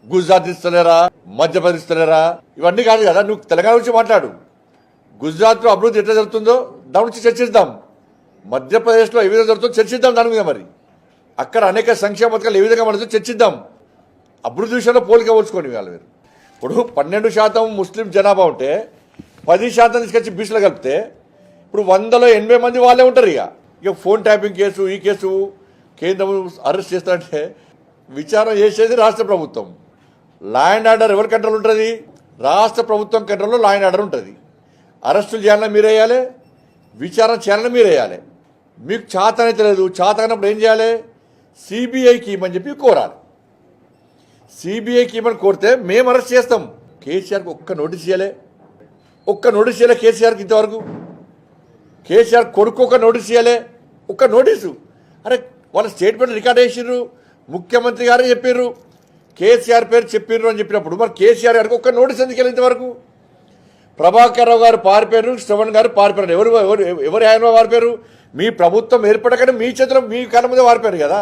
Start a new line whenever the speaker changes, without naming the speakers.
గుజరాత్ ఇస్తలేరా, మధ్యప్రదేశ్ ఇస్తలేరా, ఇవన్నీ కాదు కదా. నువ్వు తెలంగాణ గురించి మాట్లాడు. గుజరాత్లో అభివృద్ధి ఎట్లా జరుగుతుందో దాని గురించి చర్చిద్దాం. మధ్యప్రదేశ్లో ఏ విధంగా జరుగుతుందో చర్చిద్దాం దాని మీద. మరి అక్కడ అనేక సంక్షేమ పథకాలు ఏ విధంగా మనతో చర్చిద్దాం. అభివృద్ధి విషయంలో పోలిక పోల్చుకోండి వాళ్ళు. మీరు ఇప్పుడు 12% ముస్లిం జనాభా ఉంటే 10% తీసుకొచ్చి బీసీలో కలిపితే ఇప్పుడు 100లో 80 మంది వాళ్ళే ఉంటారు. ఇక ఫోన్ ట్యాపింగ్ కేసు, ఈ కేసు కేంద్రం అరెస్ట్ చేస్తారంటే విచారణ చేసేది రాష్ట్ర ప్రభుత్వం. లా అండ్ ఆర్డర్ ఎవరి కంట్రోల్ ఉంటుంది? రాష్ట్ర ప్రభుత్వం కంట్రోల్లో లా అండ్ ఆర్డర్ ఉంటుంది. అరెస్టులు చేయాలన్నా మీరే వేయాలి, విచారణ చేయాలన్నా మీరే వేయాలి. మీకు చేతనైతే లేదు, చేతనప్పుడు ఏం చేయాలి? సిబిఐకి ఇవ్వమని చెప్పి కోరాలి. సిబిఐకి ఇవ్వమని కోరితే మేము అరెస్ట్ చేస్తాం. కేసీఆర్కి ఒక్క నోటీస్ ఇవ్వలే, కేసీఆర్కి ఇంతవరకు. కేసీఆర్ కొడుకు ఒక నోటీస్ ఇవ్వలే, ఒక్క నోటీసు. అరే వాళ్ళ స్టేట్మెంట్ రికార్డ్ చేసిర్రు, ముఖ్యమంత్రి గారే చెప్పారు, కేసీఆర్ పేరు చెప్పిర్రు అని చెప్పినప్పుడు మరి కేసీఆర్ గారికి ఒక్క నోటీస్ ఎందుకు వెళ్ళి ఇంతవరకు? ప్రభాకర్ రావు గారు పారిపోయారు, శ్రవణ్ గారు పారిపోయారు. ఎవరు ఎవరు ఎవరు ఆయన పారిపోయారు? మీ ప్రభుత్వం ఏర్పడకనే మీ చేతిలో మీ కళ్ళ మీద పారిపోయారు కదా.